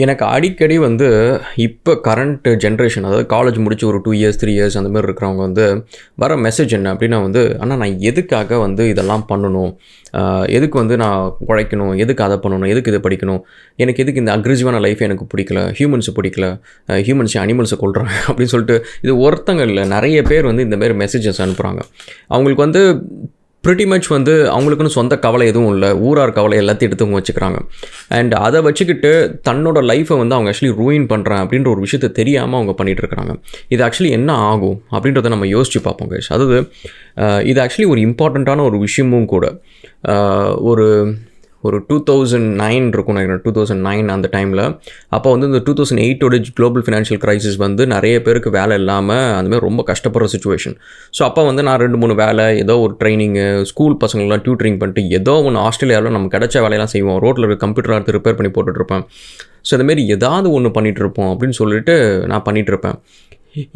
எனக்கு அடிக்கடி வந்து இப்போ கரண்ட் ஜென்ரேஷன் அதாவது காலேஜ் முடிச்சு ஒரு 2 இயர்ஸ் 3 இயர்ஸ் அந்த மாதிரி இருக்கிறவங்க வந்து வர மெசேஜ் என்ன அப்படின்னா வந்து அண்ணா நான் எதுக்காக வந்து இதெல்லாம் பண்ணணும், எதுக்கு வந்து நான் உழைக்கணும், எதுக்கு அதை பண்ணணும், எதுக்கு இதை படிக்கணும், எனக்கு எதுக்கு இந்த அக்ரெசிவான லைஃப் எனக்கு பிடிக்கல, ஹியூமன்ஸை பிடிக்கல, ஹியூமன்ஸ் அனிமல்ஸை கொள்கிறாங்க அப்படின்னு சொல்லிட்டு இது ஒருத்தங்க இல்லை நிறைய பேர் வந்து இந்த மாதிரி மெசேஜஸ் அனுப்புகிறாங்க. அவங்களுக்கு வந்து ப்ரிட்டி மச் வந்து அவங்களுக்குன்னு சொந்த கவலை எதுவும் இல்லை, ஊரார் கவலை எல்லாத்தையும் எடுத்து வச்சுக்கிறாங்க. அண்ட் அதை வச்சுக்கிட்டு தன்னோட லைஃப்பை வந்து அவங்க ஆக்சுவலி ரூயின் பண்ணுறேன் அப்படின்ற ஒரு விஷயத்தை தெரியாமல் அவங்க பண்ணிகிட்டு இருக்கிறாங்க. இது ஆக்சுவலி என்ன ஆகும் அப்படின்றத நம்ம யோசித்து பார்ப்போம் கைஸ். அதாவது இது ஆக்சுவலி ஒரு இம்பார்ட்டண்ட்டான ஒரு விஷயமும் கூட. ஒரு 2009 இருக்கும் நினைக்கிறேன், 2009 அந்த டைமில். அப்போ வந்து இந்த 2008 குளோபல் ஃபினான்ஷியல் க்ரைசிஸ் வந்து நிறைய பேருக்கு வேலை இல்லாமல் அந்தமாதிரி ரொம்ப கஷ்டப்படுற சுச்சுவேஷன். ஸோ அப்போ வந்து நான் 2-3 வேலை, ஏதோ ஒரு ட்ரைனிங்கு, ஸ்கூல் பசங்களெலாம் டியூட்டரிங் பண்ணிட்டு ஏதோ ஒன்று ஆஸ்திரேலியாவில் நம்ம கிடைச்ச வேலையெல்லாம் செய்வோம். ரோட்டில் இருக்க கம்ப்யூட்டராக எடுத்து ரிப்பேர் பண்ணி போட்டுட்ருப்பேன். ஸோ இந்தமாரி ஏதாவது ஒன்று பண்ணிகிட்ருப்போம் அப்படின்னு சொல்லிட்டு நான் பண்ணிகிட்ருப்பேன்.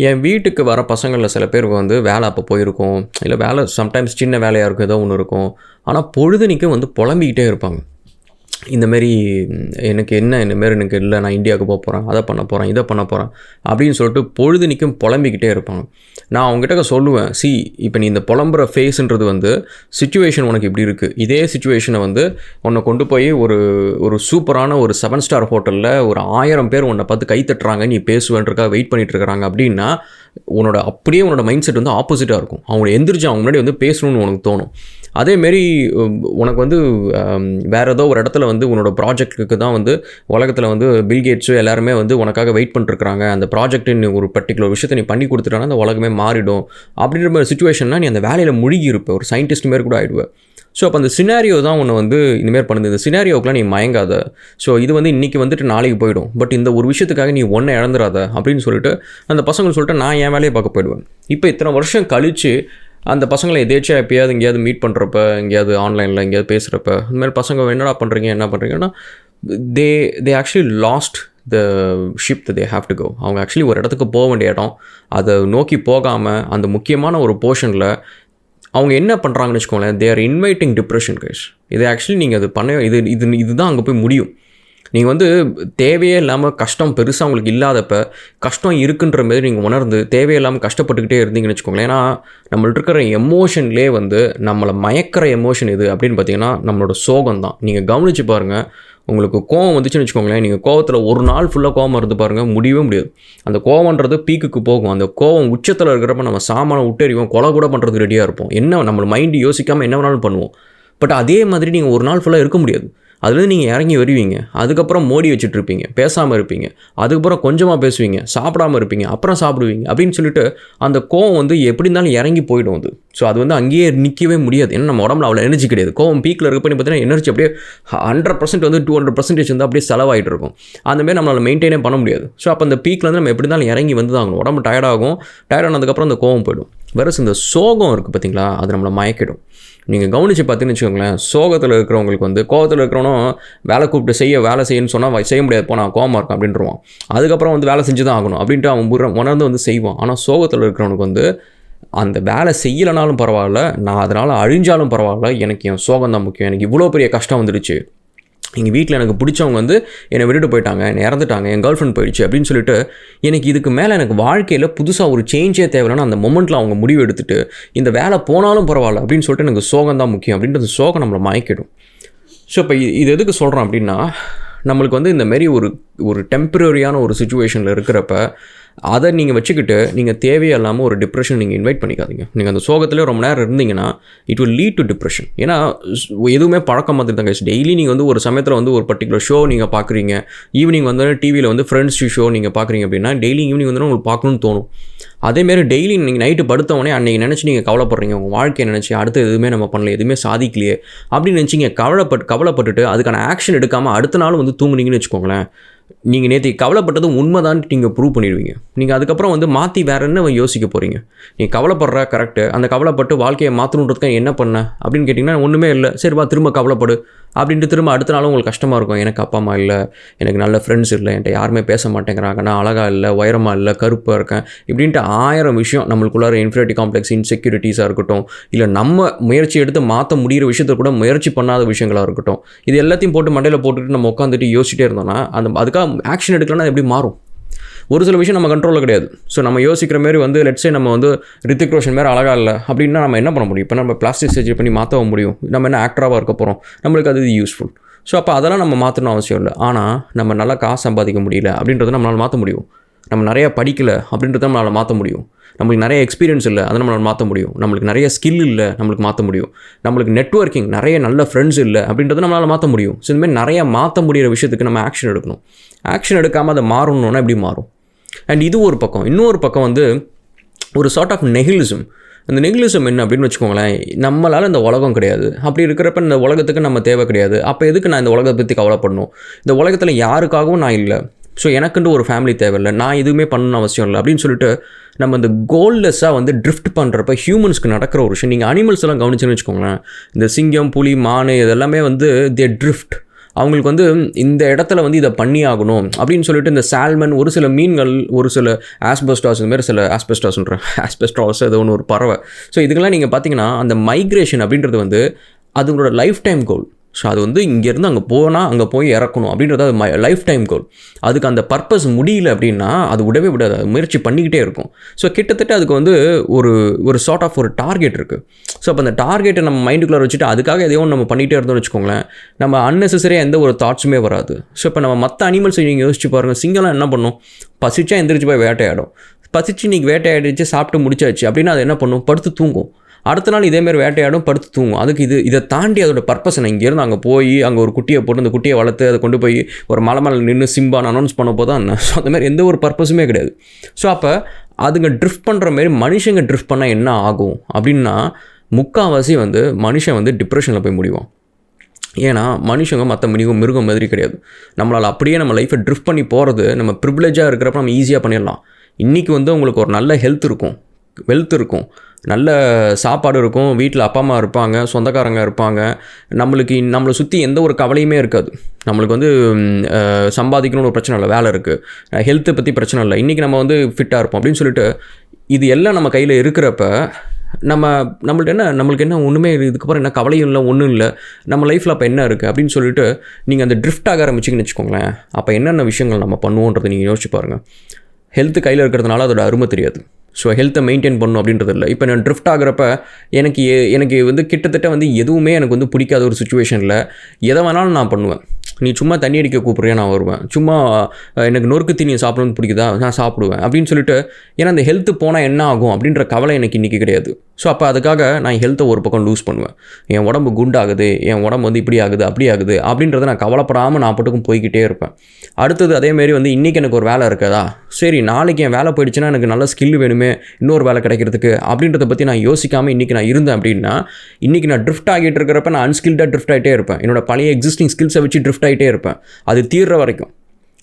என் வீட்டுக்கு வர பசங்களில் சில பேருக்கு வந்து வேலை அப்போ போயிருக்கும், இல்லை வேலை சம்டைம்ஸ் சின்ன வேலையாக இருக்கும், ஏதோ ஒன்று இருக்கும். ஆனால் பொழுதுனிக்கும் வந்து புலம்பிக்கிட்டே இருப்பாங்க. இந்தமாரி எனக்கு எனக்கு இல்லை, நான் இந்தியாவுக்கு போக போகிறேன், அதை பண்ண போகிறேன், இதை பண்ண போகிறேன் அப்படின்னு சொல்லிட்டு பொழுதுனிக்கும் புலம்பிக்கிட்டே இருப்பாங்க. நான் அவங்ககிட்ட சொல்லுவேன், இப்போ நீ இந்த புலம்புற ஃபேஸுன்றது வந்து சிச்சுவேஷன் உனக்கு இப்படி இருக்குது. இதே சிச்சுவேஷனை வந்து உன்னை கொண்டு போய் ஒரு சூப்பரான ஒரு 7 ஸ்டார் ஹோட்டலில் ஒரு 1000 பேர் உன்னை பார்த்து கை தட்டுறாங்க, நீ பேசுவேன்றக்காக வெயிட் பண்ணிகிட்டு இருக்கிறாங்க அப்படின்னா உன்னோட மைண்ட் செட் வந்து ஆப்போசிட்டாக இருக்கும். அவங்க எந்திரிச்சு அவங்க முன்னாடி வந்து பேசணும்னு உனக்கு தோணும். அதேமாரி உனக்கு வந்து வேறு ஏதோ ஒரு இடத்துல வந்து உன்னோட ப்ராஜெக்ட்டுக்கு தான் வந்து உலகத்தில் வந்து பில்கேட்ஸு எல்லாருமே வந்து உனக்காக வெயிட் பண்ணிட்டுருக்காங்க. அந்த ப்ராஜெக்ட்டு ஒரு பர்டிகுலர் விஷயத்தை நீ பண்ணி கொடுத்துட்டானா அந்த உலகமே மாறிடும் அப்படின்ற மாதிரி சுச்சுவேஷன்னா நீ அந்த வேலையில் முழுகி இருப்ப, ஒரு சயின்டிஸ்ட் மாரி கூட ஆகிடுவேன். ஸோ அப்போ அந்த சினாரியோ தான் உன்னை வந்து இந்தமாரி பண்ணுது. இந்த சினாரியோக்கெலாம் நீ மயங்காத. ஸோ இது வந்து இன்றைக்கி வந்துட்டு நாளைக்கு போயிடும், பட் இந்த ஒரு விஷயத்துக்காக நீ ஒன்றை இழந்துடாத அப்படின்னு சொல்லிட்டு அந்த பசங்க சொல்லிட்டு நான் என் வேலையை பார்க்க போயிடுவேன். இப்போ இத்தனை வருஷம் கழித்து அந்த பசங்களை எதேச்சியாக எப்பயாவது எங்கேயாவது மீட் பண்ணுறப்ப, எங்கேயாவது ஆன்லைனில் எங்கேயாவது பேசுகிறப்ப இந்த மாதிரி பசங்க என்ன பண்ணுறீங்கன்னா they actually lost the ship they have to go. அவங்க ஆக்சுவலி ஒரு இடத்துக்கு போக வேண்டிய இடம், அதை நோக்கி போகாமல் அந்த முக்கியமான ஒரு போர்ஷனில் அவங்க என்ன பண்ணுறாங்கன்னு வச்சுக்கோங்களேன், they are inviting depression guys. இது ஆக்சுவலி நீங்கள் அது பண்ண இதுதான் அங்கே போய் முடியும். நீங்கள் வந்து தேவையே இல்லாமல் கஷ்டம் பெருசாக உங்களுக்கு இல்லாதப்ப கஷ்டம் இருக்குன்ற மாதிரி நீங்கள் உணர்ந்து தேவையில்லாமல் கஷ்டப்பட்டுக்கிட்டே இருந்தீங்கன்னு வச்சுக்கோங்களேன். ஏன்னா நம்மள்ட்ட இருக்கிற எமோஷன்லேயே வந்து நம்மளை மயக்கிற எமோஷன் எது அப்படின்னு பார்த்தீங்கன்னா நம்மளோட சோகம் தான். நீங்கள் கவனித்து பாருங்கள், உங்களுக்கு கோவம் வந்துச்சுன்னு வச்சுக்கோங்களேன், நீங்கள் கோவத்தில் ஒரு நாள் ஃபுல்லாக கோவம் இருந்து பாருங்கள், முடியவே முடியாது. அந்த கோவம்ன்றது பீக்குக்கு போகும். அந்த கோவம் உச்சத்தில் இருக்கிறப்ப நம்ம சாமான விட்டறிவோம், கொலை கூட பண்ணுறதுக்கு ரெடியாக இருப்போம். நம்ம மைண்டு யோசிக்காமல் என்ன வேணாலும் பண்ணுவோம். பட் அதே மாதிரி நீங்கள் ஒரு நாள் ஃபுல்லாக இருக்க முடியாது. அதுலேருந்து நீங்கள் இறங்கி வருவீங்க, அதுக்கப்புறம் மோடி வச்சுட்ருப்பீங்க, பேசாமல் இருப்பீங்க, அதுக்கப்புறம் கொஞ்சமாக பேசுவீங்க, சாப்பிடாமல் இருப்பீங்க, அப்புறம் சாப்பிடுவீங்க அப்படின்னு சொல்லிட்டு அந்த கோவம் வந்து எப்படி இருந்தாலும் இறங்கி போயிடும் அது. ஸோ அது வந்து அங்கேயே நிற்கவே முடியாது. ஏன்னா நம்ம உடம்புல அவ்வளோ எனர்ஜி கிடையாது. கோவம் பீக்கில் இருக்க பண்ணி பார்த்தீங்கன்னா எனர்ஜி அப்படியே 100% வந்து 200% வந்து அப்படியே செலவாகிட்டு இருக்கும். அந்தமாதிரி நம்மளால் மெயின்டைனே பண்ண முடியாது. ஸோ அப்போ அந்த பீக்கில் வந்து நம்ம எப்படி இருந்தாலும் இறங்கி வந்து தான் ஆகணும். உடம்பு டயர்டாகும், டயர்டானதுக்கப்புறம் அந்த கோவம் போயிடும். வேறு இந்த சோகம் இருக்குது பார்த்தீங்களா, அது நம்மளை மயக்கிடும். நீங்கள் கவனித்து பார்த்தீங்கன்னு வச்சுக்கோங்களேன், சோகத்தில் இருக்கிறவங்களுக்கு வந்து கோவத்தில் இருக்கிறவனும் வேலை கூப்பிட்டு வேலை செய்யணும்னு சொன்னால் செய்ய முடியாது, போனால் கோவமாக இருக்கும் அப்படின்ட்டுருவான். அதுக்கப்புறம் வந்து வேலை செஞ்சு தான் ஆகணும் அப்படின்ட்டு அவன் உணர்ந்து வந்து செய்வான். ஆனால் சோகத்தில் இருக்கிறவனுக்கு வந்து அந்த வேலை செய்யலைனாலும் பரவாயில்ல, நான் அதனால் அழிஞ்சாலும் பரவாயில்ல, எனக்கு என் சோகம் தான் முக்கியம், எனக்கு இவ்வளோ பெரிய கஷ்டம் வந்துடுச்சு, எங்கள் வீட்டில் எனக்கு பிடிச்சவங்க வந்து என்னை விட்டுட்டு போயிட்டாங்க, என்னை இறந்துட்டாங்க, என் கேர்ள் ஃப்ரெண்ட் போயிடுச்சு அப்படின்னு சொல்லிட்டு எனக்கு இதுக்கு மேலே எனக்கு வாழ்க்கையில் புதுசாக ஒரு சேஞ்சே தேவையில்லைன்னா அந்த மொமெண்ட்டில் அவங்க முடிவு எடுத்துகிட்டு இந்த வேலை போனாலும் பரவாயில்ல அப்படின்னு சொல்லிட்டு எனக்கு சோகம் தான் முக்கியம் அப்படின்றது சோகம் நம்மளை மயக்கிடும். ஸோ இப்போ இது எதுக்கு சொல்கிறோம் அப்படின்னா, நம்மளுக்கு வந்து இந்தமாரி ஒரு டெம்பரரியான ஒரு சுச்சுவேஷனில் இருக்கிறப்ப அதை நீங்கள் வச்சுக்கிட்டு நீங்கள் தேவையில்லாமல் ஒரு டிப்ரெஷன் நீங்கள் இன்வைட் பண்ணிக்காதீங்க. நீங்கள் அந்த சோகத்திலே ரொம்ப நேரம் இருந்தீங்கன்னா it will lead to depression. ஏன்னா எதுவுமே பழக்கம் மாதிரி தான் கைஸ். டெய்லி நீங்கள் வந்து ஒரு சமயத்தில் வந்து ஒரு பர்டிகுலர் ஷோ நீங்கள் பார்க்குறீங்க, ஈவினிங் வந்து டிவியில் வந்து ஃப்ரெண்ட்ஸ் ஷோ நீங்கள் பார்க்குறீங்க அப்படின்னா டெய்லி ஈவினிங் வந்து உங்களுக்கு பார்க்கணும்னு தோணும். அதேமாரி டெய்லி நீங்கள் நைட்டு படுத்தவொடனே அன்றைக்கி நினச்சி நீங்கள் கவலைப்படுறீங்க, உங்கள் வாழ்க்கையை நினச்சி அடுத்து எதுவுமே நம்ம பண்ணல, எதுவுமே சாதிக்கலையே அப்படின்னு நினச்சிங்க கவலைப்பட்டுட்டு அதுக்கான ஆக்ஷன் எடுக்காமல் அடுத்த நாள் வந்து தூங்குனீங்கன்னு வச்சுக்கோங்களேன், நீங்கள் நேற்று கவலைப்பட்டது உண்மைதான் நீங்கள் ப்ரூவ் பண்ணிடுவீங்க. நீங்கள் அதுக்கப்புறம் வந்து மாற்றி வேறு என்ன யோசிக்க போகிறீங்க. நீங்கள் கவலைப்படுற கரெக்டு, அந்த கவலைப்பட்டு வாழ்க்கையை மாற்றணுன்றதுக்காக என்ன பண்ண அப்படின்னு கேட்டிங்கன்னா ஒன்றுமே இல்லை, சரிப்பா திரும்ப கவலைப்படு அப்படின்ட்டு திரும்ப அடுத்த நாளும் உங்களுக்கு கஷ்டமாக இருக்கும். எனக்கு அப்பா அம்மா இல்லை, எனக்கு நல்ல ஃப்ரெண்ட்ஸ் இல்லை, என்கிட்ட யாருமே பேச மாட்டேங்கிறாங்க, நான் அழகாக இல்லை, உயரமாக இல்லை, கருப்பாக இருக்கேன், இப்படின்ட்டு 1000 விஷயம் நம்மளுக்குள்ளார இன்ஃபீரியாரிட்டி காம்ப்ளெக்ஸ், இன்செக்யூரிட்டிஸாக இருக்கட்டும், இல்லை நம்ம முயற்சி எடுத்து மாற்ற முடிகிற விஷயத்தை கூட முயற்சி பண்ணாத விஷயங்களாக இருக்கட்டும், இது எல்லாத்தையும் போட்டு மண்டையில் போட்டுட்டு நம்ம உட்காந்துட்டு யோசிச்சிட்டே இருந்தோம்னா அதுக்காக ஆக்ஷன் எடுக்கலன்னா எப்படி மாறும்? ஒரு சில விஷயம் நம்ம கண்ட்ரோலில் கிடையாது. ஸோ நம்ம யோசிக்கிற மாரி வந்து லெட்ஸே நம்ம வந்து ரித்திக் ரோஷன் மாரி அழகாக இல்லை அப்படின்னா நம்ம என்ன பண்ண முடியும்? இப்போ நம்ம பிளாஸ்டிக் சர்ஜரி பண்ணி மாற்றவும் முடியும், நம்ம என்ன ஆக்டராக இருக்க போகிறோம், நம்மளுக்கு அது யூஸ்ஃபுல். ஸோ அப்போ அதெல்லாம் நம்ம மாற்றணும் அவசியம் இல்லை. ஆனால் நம்ம நல்லா காசு சம்பாதிக்க முடியல அப்படின்றத நம்மளால் மாற்ற முடியும். நம்ம நிறையா படிக்கலை அப்படின்றத நம்மளால் மாற்ற முடியும். நம்மளுக்கு நிறைய எக்ஸ்பீரியன்ஸ் இல்லை, அதை நம்மளால் மாற்ற முடியும். நம்மளுக்கு நிறைய ஸ்கில் இல்லை, நம்மளுக்கு மாற்ற முடியும். நம்மளுக்கு நெட்வொர்க்கிங் நிறைய நல்ல ஃப்ரெண்ட்ஸ் இல்லை அப்படின்றத நம்மளால் மாற்ற முடியும். ஸோ இந்தமாதிரி நிறையா மாற்ற முடிகிற விஷயத்துக்கு நம்ம ஆக்ஷன் எடுக்கணும். ஆக்ஷன் எடுக்காமல் அதை மாறணுன்னா எப்படி மாறும்? அண்ட் இது ஒரு பக்கம். இன்னொரு பக்கம் வந்து ஒரு சார்ட் ஆஃப் நெகிலிசம். அந்த நெகிலிசம் என்ன அப்படின்னு வச்சுக்கோங்களேன், நம்மளால் இந்த உலகம் கிடையாது, அப்படி இருக்கிறப்ப இந்த உலகத்துக்கு நம்ம தேவை கிடையாது, அப்போ எதுக்கு நான் இந்த உலகத்தை பற்றி கவலைப்படணும்? இந்த உலகத்தில் யாருக்காகவும் நான் இல்லை, ஸோ எனக்குன்ட்டு ஒரு ஃபேமிலி தேவையில்லை, நான் எதுவுமே பண்ணணும்னு அவசியம் இல்லை அப்படின்னு சொல்லிட்டு நம்ம இந்த கோல்லெஸ்ஸாக வந்து ட்ரிஃப்ட் பண்ணுறப்ப ஹியூமன்ஸ்க்கு நடக்கிற ஒரு விஷயம். நீங்கள் அனிமல்ஸ் எல்லாம் கவனிச்சுன்னு வச்சுக்கோங்களேன், இந்த சிங்கம், புலி, மான் இதெல்லாமே வந்து தே ட்ரிஃப்ட். அவங்களுக்கு வந்து இந்த இடத்துல வந்து இதை பண்ணி ஆகணும் அப்படின்னு சொல்லிட்டு இந்த சால்மன், ஒரு சில மீன்கள், ஒரு சில ஆஸ்பெஸ்டாஸ், இந்த மாதிரி சில ஆஸ்பெஸ்டாஸ் அது ஒன்று ஒரு பறவை. ஸோ இதுக்கெல்லாம் நீங்கள் பார்த்தீங்கன்னா அந்த மைக்ரேஷன் அப்படின்றது வந்து அதோட லைஃப் டைம் கோல். ஸோ அது வந்து இங்கேருந்து அங்கே போனால் அங்கே போய் இறக்கணும் அப்படின்றது அது லைஃப் டைம் கோல். அதுக்கு அந்த பர்பஸ் முடியல அப்படின்னா அது விடவே விடாது, அது முயற்சி பண்ணிக்கிட்டே இருக்கும். ஸோ கிட்டத்தட்ட அதுக்கு வந்து ஒரு சார்ட் ஆஃப் ஒரு டார்கெட் இருக்குது. ஸோ அப்போ அந்த டார்கெட்டை நம்ம மைண்டுக்குள்ளே வச்சுட்டு அதுக்காக எதையும் நம்ம பண்ணிகிட்டே இருந்தோம்னு வச்சுக்கோங்களேன், நம்ம அன்னெசரியாக எந்த ஒரு தாட்ஸுமே வராது. ஸோ இப்போ நம்ம மற்ற அனிமல்ஸ் நீங்கள் யோசிச்சு பாருங்கள், சிங்கம்லாம் என்ன பண்ணும்? பசிச்சா எந்திரிச்சு போய் வேட்டையாடும். பசிச்சு இன்றைக்கி வேட்டையாடிச்சு சாப்பிட்டு முடிச்சாச்சு அப்படின்னா அது என்ன பண்ணும்? படுத்து தூங்கும். அடுத்த நாள் இதேமாரி வேட்டையாடும், படுத்து தூங்கும். அதுக்கு இதை தாண்டி அதோட பர்பஸ் நான் இங்கேருந்து அங்கே போய் அங்கே ஒரு குட்டியை போட்டு அந்த குட்டியை வளர்த்து அதை கொண்டு போய் ஒரு மலை மேலே நின்று சிம்பான்னு அனௌன்ஸ் பண்ண போது தான். ஸோ அந்த மாதிரி எந்த ஒரு பர்பஸுமே கிடையாது. ஸோ அப்போ அதுங்க ட்ரிஃப்ட் பண்ணுற மாரி மனுஷங்க ட்ரிஃப்ட் பண்ணால் என்ன ஆகும் அப்படின்னா, முக்கால்வாசி வந்து மனுஷன் வந்து டிப்ரெஷனில் போய் முடிவான். ஏன்னா மனுஷங்க மற்ற மிருகம் மாதிரி கிடையாது. நம்மளால் அப்படியே நம்ம லைஃப்பை ட்ரிஃப்ட் பண்ணி போகிறது, நம்ம ப்ரிவிலேஜாக இருக்கிறப்ப நம்ம ஈஸியாக பண்ணிடலாம். இன்றைக்கி வந்து உங்களுக்கு ஒரு நல்ல ஹெல்த் இருக்கும், வெல்த் இருக்கும், நல்ல சாப்பாடு இருக்கும், வீட்டில் அப்பா அம்மா இருப்பாங்க, சொந்தக்காரங்க இருப்பாங்க, நம்மளை சுற்றி எந்த ஒரு கவலையுமே இருக்காது. நம்மளுக்கு வந்து சம்பாதிக்கணும்னு ஒரு பிரச்சனை இல்லை, வேலை இருக்குது, ஹெல்த்தை பற்றி பிரச்சனை இல்லை, இன்றைக்கி நம்ம வந்து ஃபிட்டாக இருப்போம் அப்படின்னு சொல்லிட்டு இது எல்லாம் நம்ம கையில் இருக்கிறப்ப நம்மளுக்கு என்ன ஒன்றுமே இதுக்கப்புறம் என்ன கவலையும் இல்லை, ஒன்றும் இல்லை, நம்ம லைஃப்பில் அப்போ என்ன இருக்குது அப்படின்னு சொல்லிட்டு நீங்கள் அந்த ட்ரிஃப்ட் ஆக ஆரம்பிச்சிங்கன்னு வச்சுக்கோங்களேன். அப்போ என்னென்ன விஷயங்கள் நம்ம பண்ணுவோன்றதை நீங்கள் யோசிச்சு பாருங்கள். ஹெல்த்து கையில் இருக்கிறதுனால அதோட அருமை தெரியாது. ஸோ ஹெல்த்தை மெயின்டைன் பண்ணணும் அப்படின்றது இல்லை. இப்போ நான் ட்ரிஃப்ட் ஆகிறப்ப எனக்கு வந்து கிட்டத்தட்ட வந்து எதுவுமே எனக்கு வந்து பிடிக்காத ஒரு சுச்சுவேஷனில் எதை வேணாலும் நான் பண்ணுவேன். நீ சும்மா தண்ணி அடிக்க கூப்பிட்றியா, நான் வருவேன். சும்மா எனக்கு நொறுக்கு தீனியை சாப்பிடணும்னு பிடிக்குதா, நான் சாப்பிடுவேன் அப்படின்னு சொல்லிட்டு. ஏன்னா அந்த ஹெல்த்து போனால் என்ன ஆகும் அப்படின்ற கவலை எனக்கு இன்றைக்கி கிடையாது. ஸோ அப்போ அதுக்காக நான் ஹெல்த்தை ஒரு பக்கம் லூஸ் பண்ணுவேன். என் உடம்பு குண்டாகுது, என் உடம்பு வந்து இப்படி ஆகுது அப்படி ஆகுது அப்படின்றத நான் கவலைப்படாமல் நான் பாட்டுக்கும் போய்கிட்டே இருப்பேன். அடுத்தது அதேமாரி வந்து இன்றைக்கி எனக்கு ஒரு வேலை இருக்குதா, சரி நாளைக்கு என் வேலை போயிடுச்சுன்னா எனக்கு நல்ல ஸ்கில் வேணுமே இன்னொரு வேலை கிடைக்கிறதுக்கு அப்படின்றத பற்றி நான் யோசிக்காமல் இன்றைக்கி நான் இருந்தேன் அப்படின்னா, இன்றைக்கி நான் ட்ரிஃப்ட் ஆகிட்டு இருக்கிறப்ப நான் அன்ஸ்கில்டாக ட்ரிஃப்ட் ஆகிட்டே இருப்பேன். என்னோட பழைய எக்ஸிஸ்டிங் ஸ்கில்ஸை வச்சு ட்ரிஃப்ட் ஆகிட்டே இருப்பேன், அது தீர்ற வரைக்கும்.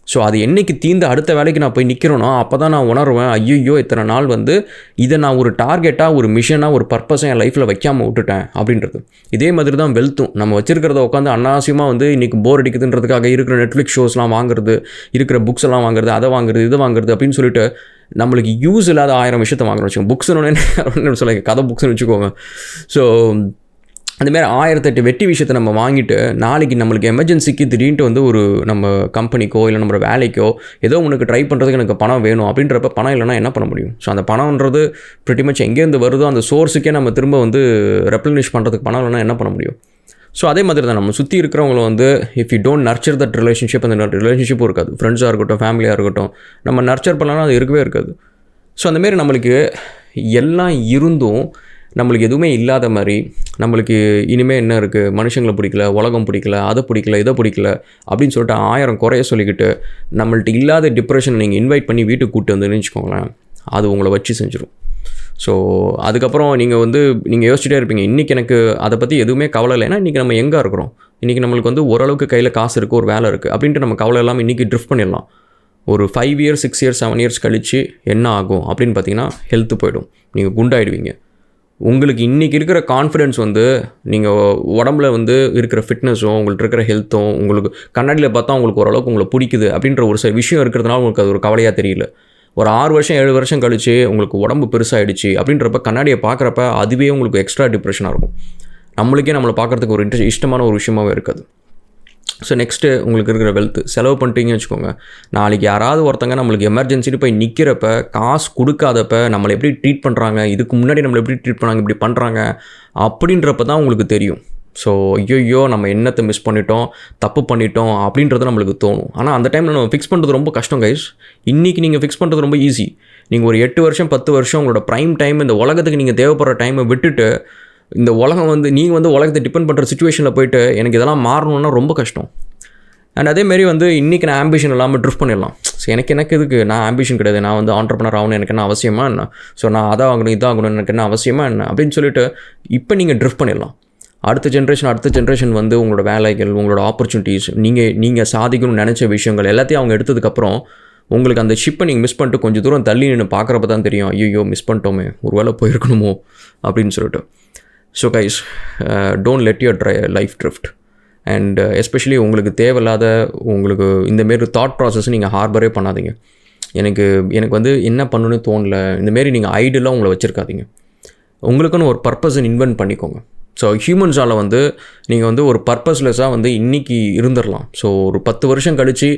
ஸோ அது என்றைக்கு தீர்ந்து அடுத்த வேலைக்கு நான் போய் நிற்கிறேனோ அப்போ தான் நான் உணர்வேன், ஐயோ இத்தனை நாள் வந்து இதை நான் ஒரு டார்கெட்டாக, ஒரு மிஷனாக, ஒரு பர்பஸை என் லைஃப்பில் வைக்காமல் விட்டுட்டேன் அப்படின்றது. இதே மாதிரி தான் வெல்த்தும். நம்ம வச்சிருக்கிறத உட்காந்து அனாவசியமாக வந்து இன்றைக்கி போர் அடிக்குதுன்றதுக்காக இருக்கிற நெட்ஃப்ளிக்ஸ் ஷோஸ்லாம் வாங்குறது, இருக்கிற புக்ஸ் எல்லாம் வாங்குறது, அதை வாங்குறது, இதை வாங்குறது அப்படின்னு சொல்லிட்டு நம்மளுக்கு யூஸ் இல்லாத 1000 விஷயத்தை வாங்குறோம் வச்சுக்கோங்க. புக்ஸ்னு சொல்ல கதை புக்ஸ்னு வச்சுக்கோங்க. ஸோ அந்தமாரி 1008 வெட்டி விஷயத்தை நம்ம வாங்கிட்டு நாளைக்கு நம்மளுக்கு எமர்ஜென்சிக்கு திடீர்னு வந்து ஒரு நம்ம கம்பெனிக்கோ இல்லை நம்ம வேலைக்கோ ஏதோ உனக்கு ட்ரை பண்ணுறதுக்கு எனக்கு பணம் வேணும் அப்படின்றப்ப பணம் இல்லைனா என்ன பண்ண முடியும்? ஸோ அந்த பணம்ன்றது பிரிட்டி மச் எங்கேருந்து வருதோ அந்த சோர்ஸுக்கே நம்ம திரும்ப வந்து ரெப்ளனிஷ் பண்ணுறதுக்கு பணம் இல்லைனா என்ன பண்ண முடியும்? ஸோ அதே மாதிரி தான் நம்ம சுற்றி இருக்கிறவங்கள வந்து if you don't nurture that relationship, அந்த ரிலேஷன்ஷிப்பும் இருக்காது. ஃப்ரெண்ட்ஸாக இருக்கட்டும், ஃபேமிலியாக இருக்கட்டும், நம்ம நர்ச்சர் பண்ணலாம் அது இருக்கவே இருக்காது. ஸோ அந்தமாரி நம்மளுக்கு எல்லாம் இருந்தும் நம்மளுக்கு எதுவுமே இல்லாத மாதிரி, நம்மளுக்கு இனிமேல் என்ன இருக்குது, மனுஷங்களை பிடிக்கல, உலகம் பிடிக்கல, அதை பிடிக்கல, இதை பிடிக்கல அப்படின்னு சொல்லிட்டு 1000 குறைய சொல்லிக்கிட்டு நம்மள்ட்ட இல்லாத டிப்ரெஷனை நீங்கள் இன்வைட் பண்ணி வீட்டுக்கு கூப்பிட்டு வந்துன்னு வச்சுக்கோங்களேன், அது உங்களை வச்சு செஞ்சிடும். ஸோ அதுக்கப்புறம் நீங்கள் யோசிச்சுட்டே இருப்பீங்க, இன்றைக்கி எனக்கு அதை பற்றி எதுவுமே கவலை இல்லை, ஏன்னா இன்றைக்கி நம்ம எங்கே இருக்கிறோம், இன்றைக்கி நம்மளுக்கு வந்து ஓரளவுக்கு கையில் காசு இருக்குது, ஒரு வேலை இருக்குது அப்படின்ட்டு நம்ம கவலை இல்லாமல் இன்றைக்கி ட்ரிஃப்ட் பண்ணிடலாம். ஒரு 5 இயர்ஸ் 6 இயர்ஸ் 7 இயர்ஸ் கழித்து என்ன ஆகும் அப்படின்னு பார்த்தீங்கன்னா ஹெல்த்து போயிடும், நீங்கள் குண்டாயிடுவீங்க, உங்களுக்கு இன்றைக்கி இருக்கிற கான்ஃபிடென்ஸ் வந்து நீங்கள் உடம்புல வந்து இருக்கிற ஃபிட்னஸும் உங்கள்கிட்ட இருக்கிற ஹெல்த்தும் உங்களுக்கு கண்ணாடியில் பார்த்தா உங்களுக்கு ஓரளவுக்கு உங்களை பிடிக்குது அப்படின்ற ஒரு சில விஷயம் இருக்கிறதுனால உங்களுக்கு அது ஒரு கவலையாக தெரியல. ஒரு 6 வருஷம் 7 வருஷம் கழிச்சு உங்களுக்கு உடம்பு பெருசாகிடுச்சு அப்படின்றப்ப கண்ணாடியை பார்க்குறப்ப அதுவே உங்களுக்கு எக்ஸ்ட்ரா டிப்ரெஷனாக இருக்கும். நம்மளுக்கே நம்மளை பார்க்குறதுக்கு ஒரு இஷ்டமான ஒரு விஷயமாகவே இருக்காது. ஸோ நெக்ஸ்ட்டு உங்களுக்கு இருக்கிற வெல்த்து செலவு பண்ணிட்டீங்கன்னு வச்சுக்கோங்க. நாளைக்கு யாராவது ஒருத்தங்க நம்மளுக்கு எமர்ஜென்சின்னு போய் நிற்கிறப்ப காசு கொடுக்காதப்ப நம்மளை எப்படி ட்ரீட் பண்ணுறாங்க, இதுக்கு முன்னாடி நம்மளை எப்படி ட்ரீட் பண்ணாங்க, இப்படி பண்ணுறாங்க அப்படின்றப்ப தான் உங்களுக்கு தெரியும். ஸோ ஐயோ நம்ம என்னத்தை மிஸ் பண்ணிட்டோம், தப்பு பண்ணிட்டோம் அப்படின்றது நம்மளுக்கு தோணும். ஆனால் அந்த டைமில் நம்ம ஃபிக்ஸ் பண்ணுறது ரொம்ப கஷ்டம் கைஸ். இன்றைக்கி நீங்கள் ஃபிக்ஸ் பண்ணுறது ரொம்ப ஈஸி. நீங்கள் ஒரு 8 வருஷம் 10 வருஷம் உங்களோட ப்ரைம் டைம் இந்த உலகத்துக்கு நீங்கள் தேவைப்படுற டைமை விட்டுட்டு இந்த உலகம் வந்து நீங்கள் வந்து உலகத்தை டிபெண்ட் பண்ணுற சுச்சுவேஷனில் போய்ட்டு எனக்கு இதெல்லாம் மாறணுன்னா ரொம்ப கஷ்டம். அண்ட் அதேமாரி வந்து இன்றைக்கி நான் ஆம்பிஷன் இல்லாமல் ட்ரிஃப்ட் பண்ணிடலாம். ஸோ எனக்கு இதுக்கு நான் ஆம்பிஷன் கிடையாது, நான் வந்து ஆண்டர்ப்ரனர் ஆகணும் எனக்கு என்ன அவசியமாக என்ன, ஸோ நான் அதை ஆகணும் இதாகணும் எனக்கு என்ன அவசியமாக என்ன அப்படின்னு சொல்லிட்டு இப்போ நீங்கள் ட்ரிஃப்ட் பண்ணிடலாம். அடுத்த ஜென்ரேஷன் வந்து உங்களோட வேலைகள், உங்களோட ஆப்பர்ச்சுனிட்டிஸ், நீங்கள் சாதிக்கணும்னு நினச்ச விஷயங்கள் எல்லாத்தையும் அவங்க எடுத்ததுக்கப்புறம் உங்களுக்கு அந்த ஷிப்பை நீங்கள் மிஸ் பண்ணிட்டு கொஞ்சம் தூரம் தள்ளி நின்று பார்க்குறப்ப தான் தெரியும் ஐயோ மிஸ் பண்ணிட்டோமே, ஒரு வேளை போயிருக்கணுமோ அப்படின்னு சொல்லிட்டு. So guys, don't let your life drift. And especially உங்களுக்கு தேவையில்லாத உங்களுக்கு இந்தமாரி தாட் ப்ராசஸ் நீங்கள் ஹார்பரே பண்ணாதீங்க. எனக்கு வந்து என்ன பண்ணணுன்னு தோணலை, இந்தமாரி நீங்கள் ஐடியலாக உங்களை வச்சுருக்காதீங்க. உங்களுக்குன்னு ஒரு பர்பஸை இன்வென்ட் பண்ணிக்கோங்க. ஸோ ஹியூமன்ஸால் வந்து நீங்கள் வந்து ஒரு பர்பஸ்லெஸ்ஸாக வந்து இன்றைக்கி இருந்துடலாம். ஸோ ஒரு 10 வருஷம் கழித்து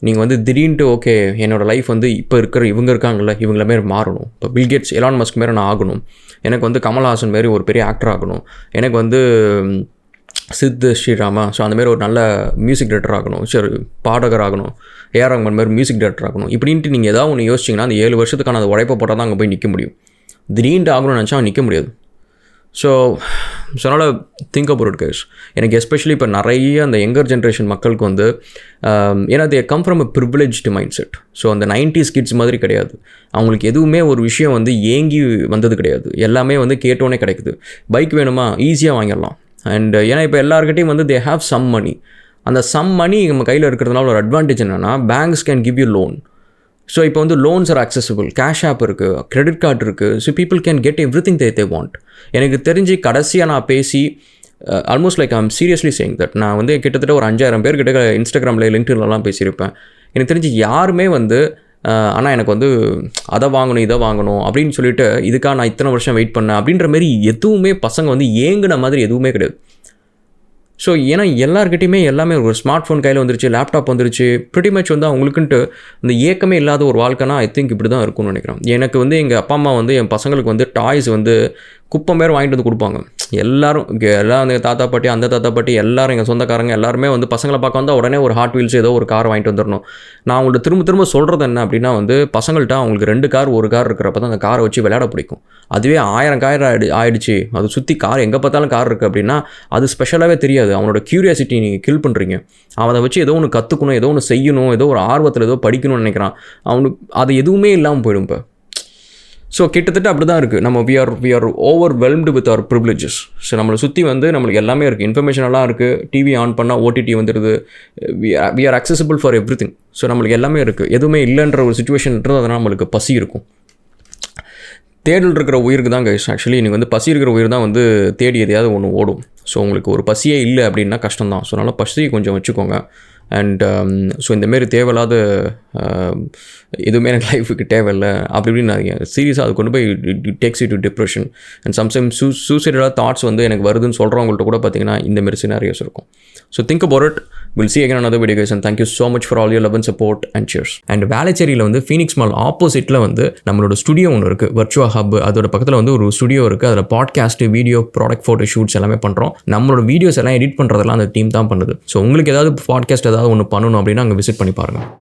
நீங்கள் வந்து திடீர்னு ஓகே என்னோடய லைஃப் வந்து இப்போ இருக்கிற இவங்க இருக்காங்கள்ல இவங்கள மாரி மாறணும், இப்போ பில்கேட்ஸ் எலான் மஸ்க் மாரி நான் ஆகணும், எனக்கு வந்து கமல்ஹாசன் மாரி ஒரு பெரிய ஆக்டர் ஆகணும், எனக்கு வந்து சித்து ஸ்ரீராமா ஸோ அந்தமாரி ஒரு நல்ல மியூசிக் டைரக்டர் ஆகணும், சரி பாடகர் ஆகணும், ஏஆர் ரஹ்மான் மாதிரி மியூசிக் டைரக்டர் ஆகணும் இப்படின்ட்டு நீங்கள் ஏதாவது ஒன்று யோசிச்சிங்கன்னா அந்த 7 வருஷத்துக்கான அந்த உழைப்பை போட்டால் தான் அங்கே போய் நிற்க முடியும். திடீர்னு ஆகணும்னு நினச்சா நிற்க முடியாது. ஸோ அதனால் திங்க் அபவுட் இட் கைஸ். எனக்கு எஸ்பெஷலி இப்போ நிறைய அந்த யங்கர் ஜென்ரேஷன் மக்களுக்கு வந்து ஏன்னா they come from a privileged mind set. So அந்த 90s கிட்ஸ் மாதிரி கிடையாது. அவங்களுக்கு எதுவுமே ஒரு விஷயம் வந்து ஏங்கி வந்தது கிடையாது, எல்லாமே வந்து கேட்டோன்னே கிடைக்குது. பைக் வேணுமா ஈஸியாக வாங்கிடலாம். அண்ட் ஏன்னா இப்போ எல்லாருக்கிட்டையும் வந்து தே ஹாவ் சம் மணி. அந்த சம் மணி நம்ம கையில் இருக்கிறதுனால ஒரு அட்வான்டேஜ் என்னென்னா banks can give you loan. So இப்போ வந்து loans are accessible, cash app இருக்குது, கிரெடிட் கார்டு இருக்குது. So people can get everything they want. எனக்கு தெரிஞ்சு கடைசியாக நான் பேசி almost like I'm seriously saying that நான் வந்து கிட்டத்தட்ட ஒரு 5000 பேர்கிட்ட இன்ஸ்டாகிராமில் லிங்க்டின்லாம் பேசியிருப்பேன். எனக்கு தெரிஞ்சு யாருமே வந்து ஆனால் எனக்கு வந்து அதை வாங்கணும் இதை வாங்கணும் அப்படின்னு சொல்லிட்டு இதுக்காக நான் இத்தனை வருஷம் வெயிட் பண்ணேன் அப்படின்ற மாதிரி எதுவுமே பசங்க வந்து ஏங்கின மாதிரி எதுவுமே கிடையாது. ஸோ ஏன்னா எல்லாருக்கிட்டையுமே எல்லாமே ஒரு ஸ்மார்ட் ஃபோன் கையில் வந்துருச்சு, லேப்டாப் வந்துருச்சு, ப்ரிட்டி மச் வந்து அவங்களுக்குன்ட்டு இந்த ஏக்கமே இல்லாத ஒரு வாழ்க்கைனா ஐ திங்க் இப்படி தான் இருக்கும்னு நினைக்கிறேன். எனக்கு வந்து எங்கள் அப்பா அம்மா வந்து என் பசங்களுக்கு வந்து டாய்ஸ் வந்து குப்பை மேலே வாங்கிட்டு வந்து கொடுப்பாங்க. எல்லோரும் எல்லாம் அந்த தாத்தா பாட்டி அந்த தாத்தா பாட்டி எல்லோரும் எங்கள் சொந்தக்காரங்க எல்லாருமே வந்து பசங்களை பார்க்க வந்தால் உடனே ஒரு ஹாட் வீல்ஸ் ஏதோ ஒரு கார் வாங்கிட்டு வந்துடணும். நான் அவங்கள்ட்ட திரும்ப சொல்கிறது என்ன அப்படின்னா வந்து பசங்கள்ட்ட அவங்களுக்கு 2 கார் 1 கார் இருக்கிறப்ப தான் அந்த காரை வச்சு விளையாட பிடிக்கும். அதுவே 1000 கார் ஆயிடுச்சு, அது சுற்றி கார் எங்கே பார்த்தாலும் கார் இருக்குது அப்படின்னா அது ஸ்பெஷலாகவே தெரியாது. அவனோட க்யூரியாசிட்டி நீங்கள் கில் பண்ணுறீங்க. அவனை வச்சு ஏதோ ஒன்று கற்றுக்கணும், ஏதோ ஒன்று செய்யணும், ஏதோ ஒரு ஆர்வத்தில் ஏதோ படிக்கணும்னு நினைக்கிறான். அவனுக்கு அது எதுவுமே இல்லாமல் போயிடும். இப்போ ஸோ கிட்டத்தட்ட அப்படி தான் இருக்குது. நம்ம we are overwhelmed with our privileges. So நம்மளை சுற்றி வந்து நம்மளுக்கு எல்லாமே இருக்குது, இன்ஃபர்மேஷன் எல்லாம் இருக்குது. டிவி ஆன் பண்ணால் ஓடிடி வந்துடுது, we are accessible for everything. So நம்மளுக்கு எல்லாமே இருக்குது, எதுவுமே இல்லைன்ற ஒரு சுச்சுவேஷன் இருக்குது. அதனால் நம்மளுக்கு பசி இருக்கும். தேடல் இருக்கிற உயிருக்கு தான் கைஸ் ஆக்சுவலி நீங்கள் வந்து பசி இருக்கிற உயிர் தான் வந்து தேடி எதையாவது ஒன்று ஓடும். ஸோ உங்களுக்கு ஒரு பசியே இல்லை அப்படின்னா கஷ்டம்தான். ஸோ அதனால் பசியை கொஞ்சம் வச்சுக்கோங்க. அண்ட் ஸோ இந்தமாரி தேவையில்லாத எதுவுமே எனக்கு லைஃபுக்கு தேவையில்லை அப்படி இப்படின்னு நான் சீரியஸாக அது கொண்டு போய் takes you to depression and sometimes சூசைடலாக தாட்ஸ் வந்து எனக்கு வருதுன்னு சொல்கிறவங்கள்ட்ட கூட பார்த்தீங்கன்னா இந்தமாரி சினாரியோஸ் இருக்கும். So think about it. Will see again another video guys and thank you so much for all your love and support and cheers. And வேளச்சேரியில் வந்து ஃபீனிக்ஸ் மால் ஆப்போசிட்டில் வந்து நம்மளோட ஸ்டுடியோ ஒன்று இருக்குது, வர்ச்சுவா ஹப். அதோட பக்கத்தில் வந்து ஒரு ஸ்டுடியோ இருக்குது. அதில் podcast, video, product photo shoots எல்லாமே பண்ணுறோம். நம்மளோட வீடியோஸ் எல்லாம் எடிட் பண்ணுறதெல்லாம் அந்த டீம் தான் பண்ணுது. ஸோ உங்களுக்கு ஏதாவது பாட்காஸ்ட் ஏதாவது ஒன்று பண்ணணும் அப்படின்னா அங்கே விசிட் பண்ணி பாருங்கள்.